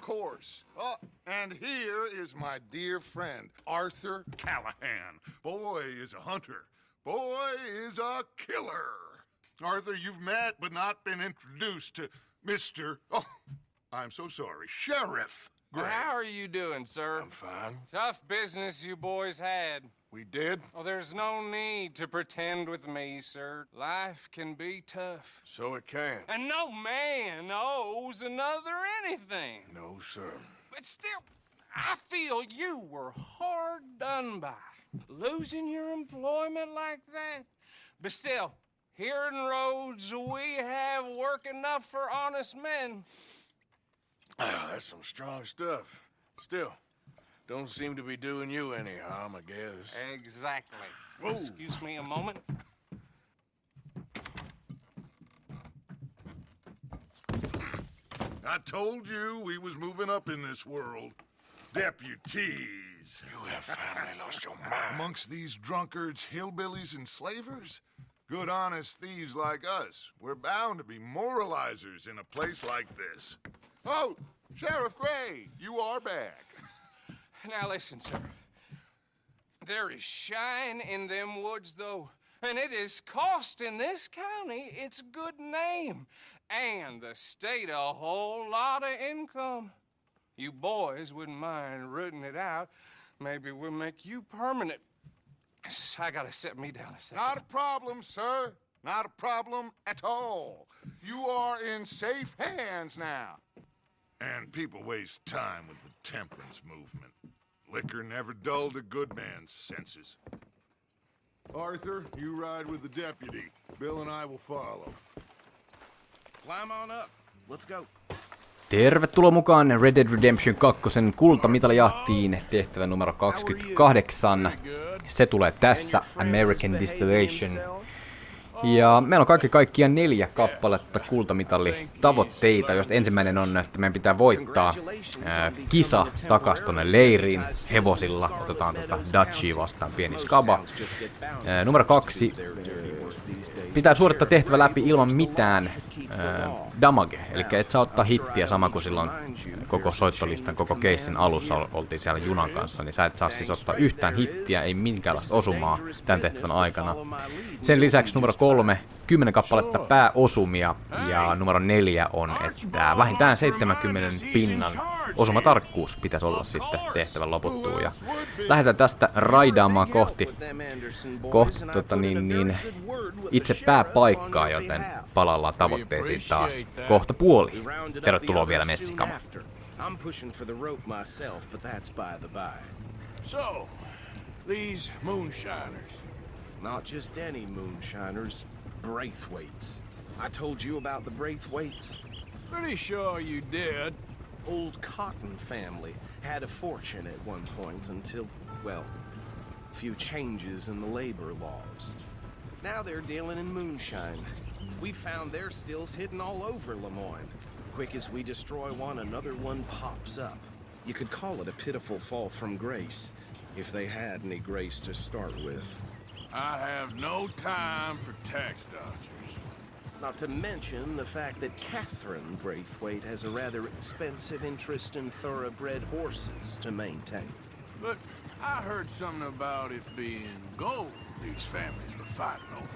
course. Oh, and here is my dear friend, Arthur Callahan. Boy is a hunter. Boy is a killer. Arthur, you've met but not been introduced to Mr. Oh, I'm so sorry, Sheriff Gray. How are you doing, sir? I'm fine. Tough business you boys had. We did? Oh, there's no need to pretend with me, sir. Life can be tough. So it can. And no man owes another anything. No, sir. But still, I feel you were hard done by. Losing your employment like that. But still, here in Rhodes, we have work enough for honest men. Ah, that's some strong stuff. Still, don't seem to be doing you any harm, I guess. Exactly. Whoa. Excuse me a moment. I told you we was moving up in this world. Deputies. You have finally lost your mind. Amongst these drunkards, hillbillies, and slavers? Good, honest thieves like us. We're bound to be moralizers in a place like this. Oh, Sheriff Gray, you are back. Now listen, sir. There is shine in them woods, though, and it is costing this county its good name and the state a whole lot of income. You boys wouldn't mind rooting it out. Maybe we'll make you permanent. I gotta set me down a second. Not a problem, sir. Not a problem at all. You are in safe hands now. And people waste time with the temperance movement. Liquor never dulled a good man's senses. Arthur, you ride with the deputy. Bill and I will follow. Climb on up. Let's go. Tervetuloa mukaan Red Dead Redemption 2 kultamitaljahtiin, tehtävä numero 28. Se tulee tässä, American Distillation. Ja meillä on kaikki kaikkiaan 4 kappaletta kultamitallitavoitteita, joista ensimmäinen on, että meidän pitää voittaa kisa takas tonne leiriin hevosilla. Otetaan Dutchia vastaan, pieni skaba. Numero 2. Pitää suorittaa tehtävä läpi ilman mitään damage, eli et saa ottaa hittiä sama kuin silloin koko soittolistan, koko keissin alussa oltiin siellä junan kanssa, niin sä et saa siis ottaa yhtään hittiä, ei minkäänlaista osumaa tämän tehtävän aikana. Sen lisäksi numero 3, 10 kappaletta pääosumia, ja numero 4 on, että vähintään 70 pinnan osumatarkkuus pitäisi olla sitten tehtävän loputtua. Ja lähdetään tästä raidaamaan kohti itse pääpaikkaa, joten palaillaan tavoitteisiin taas kohta puoli. Tervetuloa vielä messikama. So, these moonshiners. Not just any moonshiners, Braithwaites. I told you about the Braithwaites. Pretty sure you did. Old Cotton family had a fortune at one point until, well, a few changes in the labor laws. Now they're dealing in moonshine. We found their stills hidden all over Lemoyne. Quick as we destroy one, another one pops up. You could call it a pitiful fall from grace, if they had any grace to start with. I have no time for tax dodgers. Not to mention the fact that Catherine Braithwaite has a rather expensive interest in thoroughbred horses to maintain. But I heard something about it being gold these families were fighting over.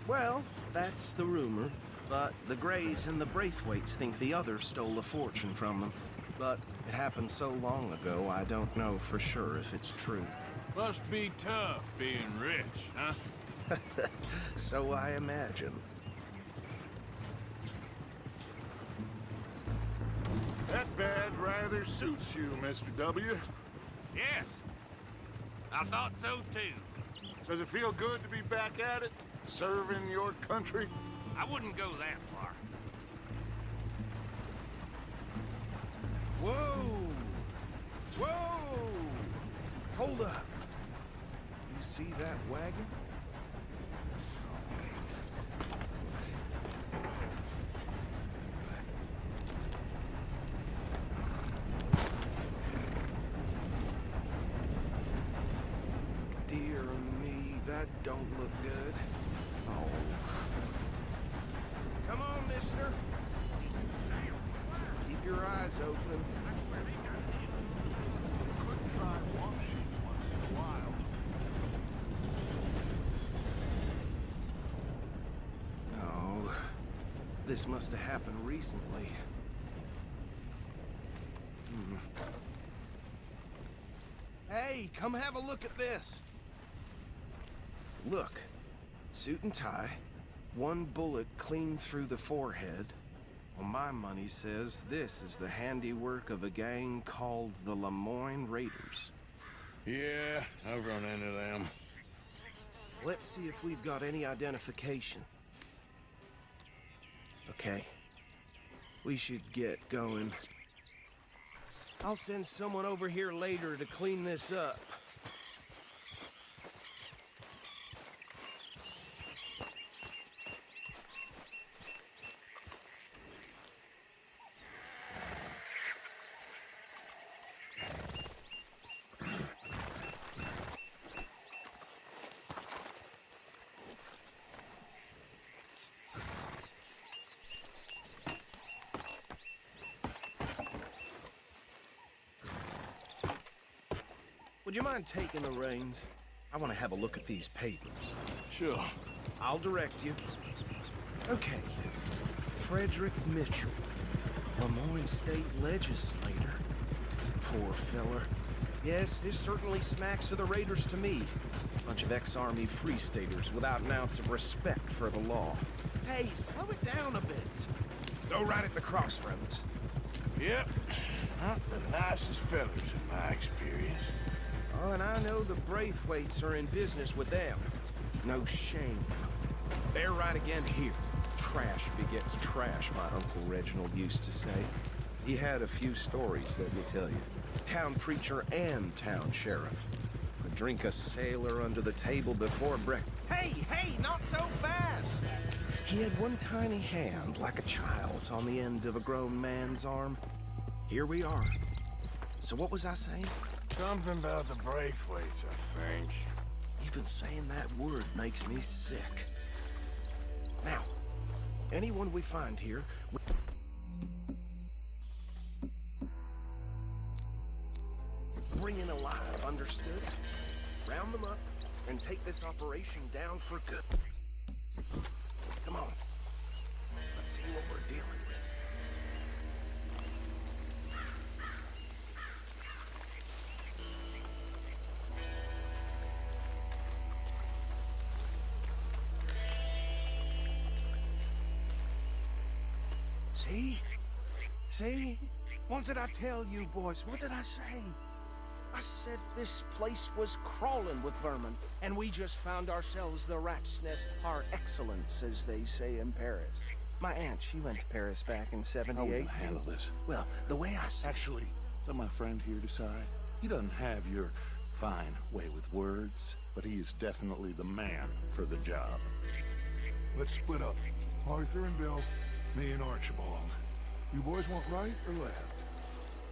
Well, that's the rumor, but the Greys and the Braithwaites think the other stole a fortune from them. But it happened so long ago, I don't know for sure if it's true. Must be tough being rich, huh? So I imagine. That badge rather suits you, Mr. W. Yes, I thought so too. Does it feel good to be back at it, serving your country? I wouldn't go that far. Whoa! Whoa! Hold up. You see that wagon? Dear me, that don't look good. Oh. Come on, mister. Keep your eyes open. this must have happened recently. Hey, come have a look at this. Look, suit and tie, one bullet clean through the forehead. Well, my money says this is the handiwork of a gang called the Lemoyne Raiders. Yeah, I've run into them. Let's see if we've got any identification. Okay. We should get going. I'll send someone over here later to clean this up. Would you mind taking the reins? I want to have a look at these papers. Sure. I'll direct you. Okay. Frederick Mitchell, Lemoyne State Legislator. Poor feller. Yes, this certainly smacks of the Raiders to me. Bunch of ex-Army Free Staters without an ounce of respect for the law. Hey, slow it down a bit. Go right at the crossroads. Yep. Not the nicest fellas in my experience. Oh, and I know the Braithwaites are in business with them. No shame. They're right again here. Trash begets trash, my Uncle Reginald used to say. He had a few stories, let me tell you. Town preacher and town sheriff. Could drink a sailor under the table before breakfast. Hey, not so fast! He had one tiny hand, like a child's, on the end of a grown man's arm. Here we are. So what was I saying? Something about the Braithwaites, I think. Even saying that word makes me sick. Now, anyone we find here... bring in alive, understood? Round them up and take this operation down for good. Come on. Let's see what we're dealing with. See? What did I tell you, boys? What did I say? I said this place was crawling with vermin, and we just found ourselves the rat's nest par excellence, as they say in Paris. My aunt, she went to Paris back in '78. How are we gonna handle this? Well, the way I see Actually, let my friend here decide. He doesn't have your fine way with words, but he is definitely the man for the job. Let's split up. Arthur and Bill, me and Archibald. You boys want right or left?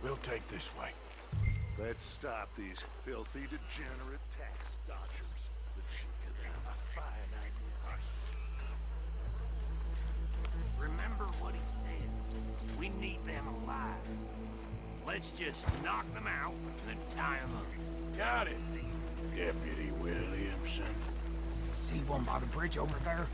We'll take this way. Let's stop these filthy, degenerate tax dodgers. The chick could have a fine idea. Remember what he said. We need them alive. Let's just knock them out and then tie them up. Got it. Deputy Williamson. See one by the bridge over there?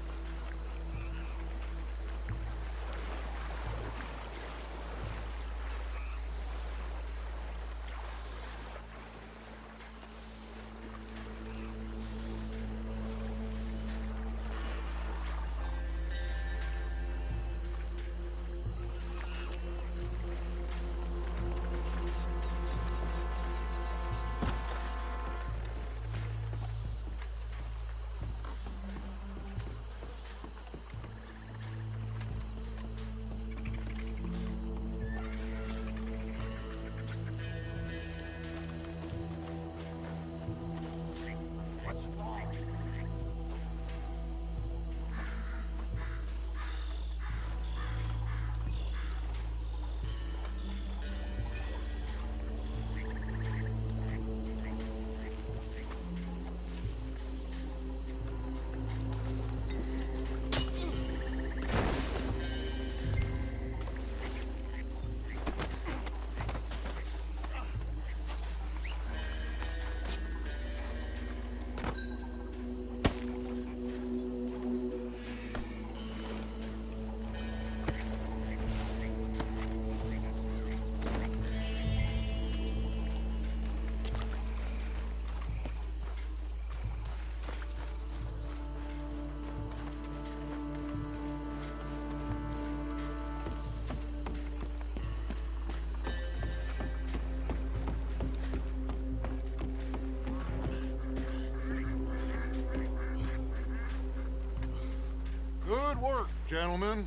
Good work, gentlemen.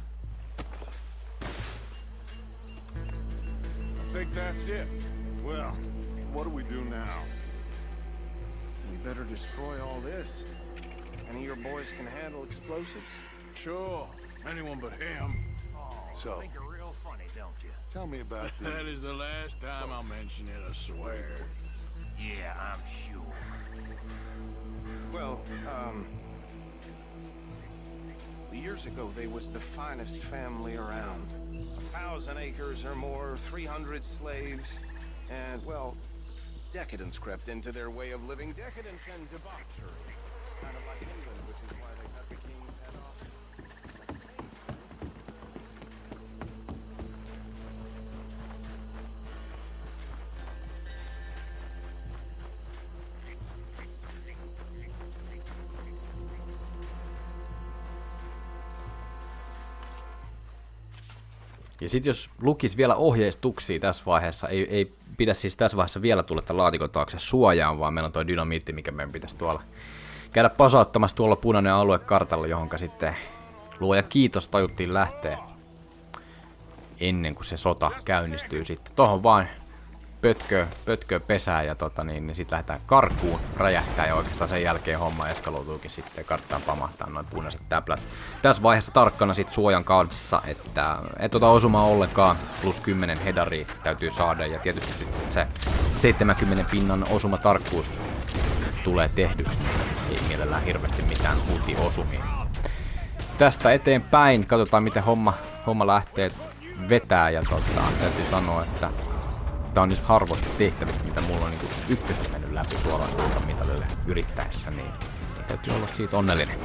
I think that's it. Well, what do we do now? We better destroy all this. Any of your boys can handle explosives? Sure, anyone but him. So, Think you're real funny, don't you? tell me about the... That is the last time I'll mention it, I swear. Yeah, I'm sure. Well, years ago they was the finest family around. 1,000 acres or more, 300 slaves, and, well, decadence crept into their way of living. Decadence and debauchery. Kind of like England, which is why they cut the king's head off. Ja sit jos lukis vielä ohjeistuksia tässä vaiheessa, ei pidä siis tässä vaiheessa vielä tulla tämän laatikon taakse suojaan, vaan meillä on toi dynamiitti, mikä meidän pitäisi tuolla käydä pasauttamassa tuolla punainen alue kartalla, johonka sitten luoja kiitos tajuttiin lähteä ennen kuin se sota käynnistyy sitten. Tohon vaan pötköä pesää ja niin sit lähdetään karkuun, räjähtää ja oikeastaan sen jälkeen homma eskaloituukin sitten, karttaan pamahtaa noin punaiset täplät. Tässä vaiheessa tarkkana sit suojan kanssa, että et ota osumaa ollenkaan, plus 10 hedaria täytyy saada ja tietysti sit se 70 pinnan osumatarkkuus tulee tehdyksi, ei mielellään hirveästi mitään multi-osumia. Tästä eteenpäin katsotaan miten homma lähtee vetää ja täytyy sanoa, että tää on niistä harvoista tehtävistä, mitä mulla on niinku ykköstä mennyt läpi suoraan kultamitalille yrittäessä, niin täytyy olla siitä onnellinen.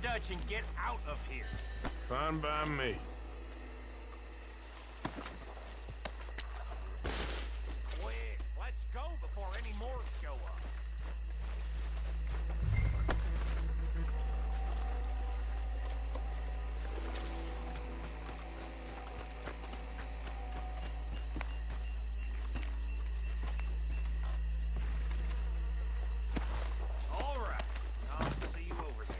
Dutch and get out of here. Fine by me. Quick, let's go before any more show up. All right, I'll see you over there.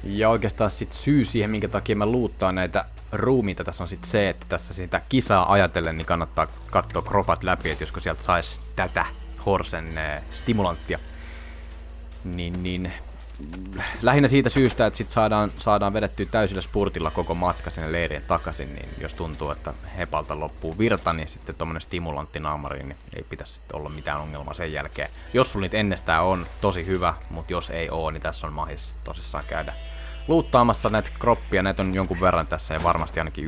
Ja oikeastaan sit syy siihen, minkä takia mä luuttaan näitä ruumiita tässä on sit se, että tässä sitä kisaa ajatellen niin kannattaa katsoa kropat läpi, että josko sieltä sais tätä Horsen stimulanttia. Niin lähinnä siitä syystä, että sit saadaan vedettyä täysillä spurtilla koko matka sinne leirien takaisin, niin jos tuntuu, että hepalta loppuu virta, niin sitten tommonen stimulanttinaamari, niin ei pitäisi sitten olla mitään ongelmaa sen jälkeen. Jos sulla niitä ennestään on, tosi hyvä, mutta jos ei oo, niin tässä on mahis tosissaan käydä luuttaamassa näitä kroppia, näitä on jonkun verran tässä ja varmasti ainakin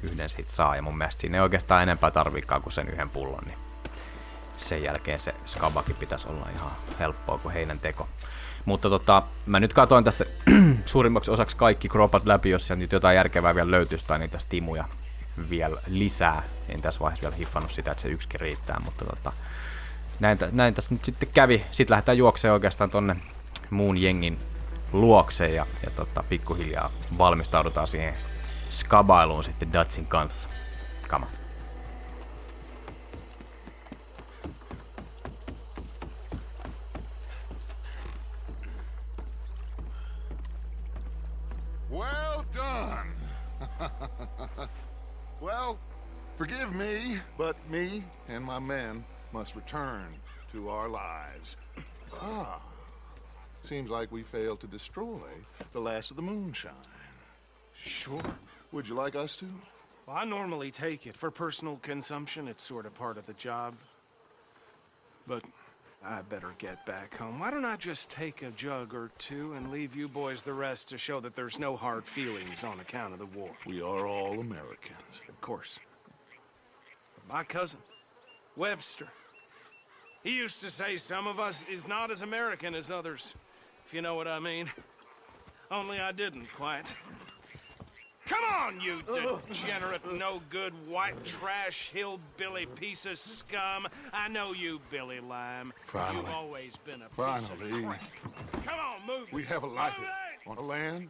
yhden siitä saa. Ja mun mielestä siinä ei oikeastaan enempää tarviikaan kuin sen yhden pullon, niin sen jälkeen se skabakin pitäisi olla ihan helppoa kuin heinän teko. Mutta mä nyt katoin tässä suurimmaksi osaksi kaikki kropat läpi, jos nyt jotain järkevää vielä löytyisi tai niitä stimuja vielä lisää. En tässä vaiheessa vielä hiffannut sitä, että se yksikin riittää, mutta näin tässä nyt sitten kävi. Sitten lähdetään juoksemaan oikeastaan tonne muun jengin luokse ja pikkuhiljaa valmistaudutaan siihen skabailuun sitten Dutchin kanssa. Come on. Well done. Well, forgive me, but me and my men must return to our lives. Seems like we failed to destroy the last of the moonshine. Sure. Would you like us to? Well, I normally take it. For personal consumption, it's sort of part of the job. But I better get back home. Why don't I just take a jug or two and leave you boys the rest to show that there's no hard feelings on account of the war? We are all Americans. Of course. But my cousin, Webster, he used to say some of us is not as American as others, if you know what I mean. Only I didn't quite. Come on, you degenerate, no-good, white trash, hillbilly piece of scum. I know you, Billy Lime. Finally. You've always been a piece Finally. of crap. Come on, move. We have a life on a land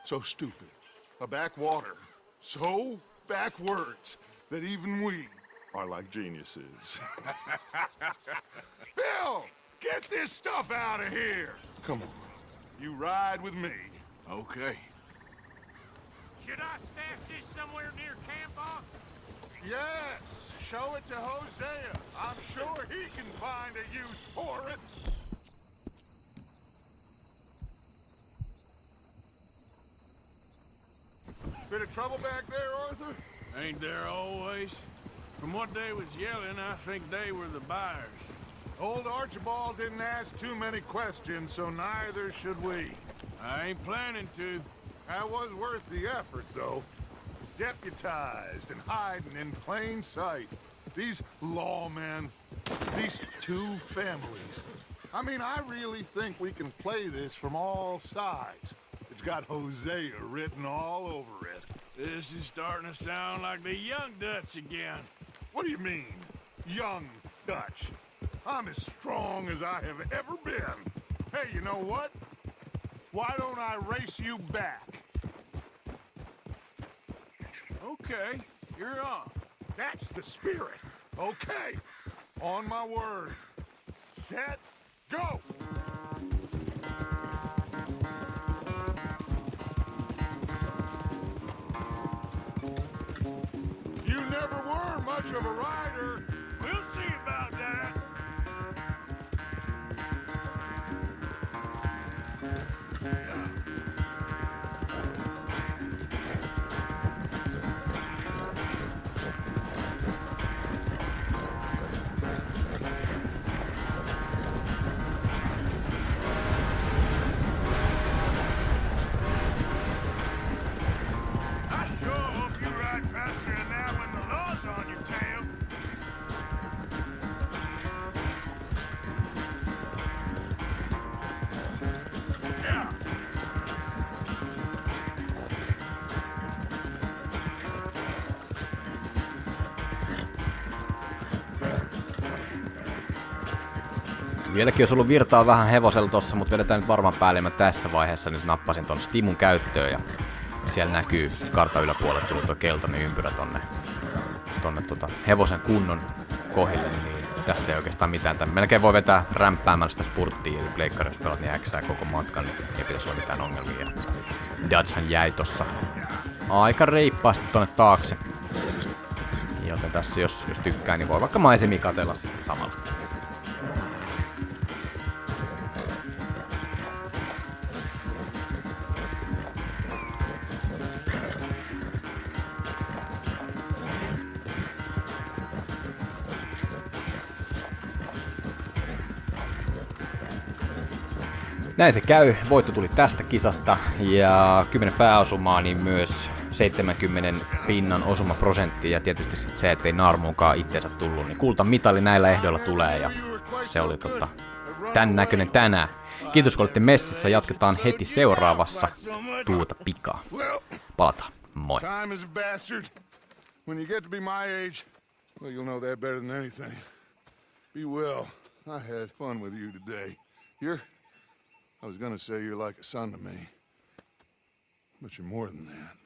so stupid, a backwater so backwards that even we are like geniuses. Bill, get this stuff out of here. Come on, you ride with me. Okay. Should I stash this somewhere near camp, boss? Yes, show it to Hosea. I'm sure he can find a use for it. Bit of trouble back there, Arthur? Ain't there always? From what they was yelling, I think they were the buyers. Old Archibald didn't ask too many questions, so neither should we. I ain't planning to. That was worth the effort, though. Deputized and hiding in plain sight. These lawmen, these two families. I mean, I really think we can play this from all sides. It's got Hosea written all over it. This is starting to sound like the young Dutch again. What do you mean, young Dutch? I'm as strong as I have ever been. Hey, you know what? Why don't I race you back? Okay, you're on. That's the spirit. Okay, on my word. Set, go! You never were much of a rider. We'll see about that. I sure hope you ride faster than that when the law's on your tail. Yeah. Vieläkin olisi ollut virtaa vähän hevosella tossa, mutta vedetään nyt varmaan päälle. Mä tässä vaiheessa nyt nappasin ton Stimun käyttöön ja siellä näkyy kartan yläpuolelle tullut tuo keltainen ympyrä tonne hevosen kunnon kohdille, niin tässä ei oikeastaan mitään. Tän melkein voi vetää rämpäämällä sitä spurttia, eli pleikkari jos pelat, niin äksää koko matkan, niin ei pitäisi olla mitään ongelmia. Ja Dutchhan jäi tossa aika reippaasti tonne taakse. Joten tässä jos tykkää, niin voi vaikka maisemia katsella sitten samalla. Näin se käy. Voitto tuli tästä kisasta ja 10 pääosumaa, niin myös 70 pinnan osumaprosentti ja tietysti sit se, ettei naarmuunkaan itteensä tullut, niin kultamitali näillä ehdoilla tulee ja se oli tän näköinen tänään. Kiitos kun olitte messissä, jatketaan heti seuraavassa tuota pikaa. Palataan. Moi. Time is a bastard. When you get to be my age, well, you'll know that better than anything. Be well. I had fun with you today. I was gonna say you're like a son to me, but you're more than that.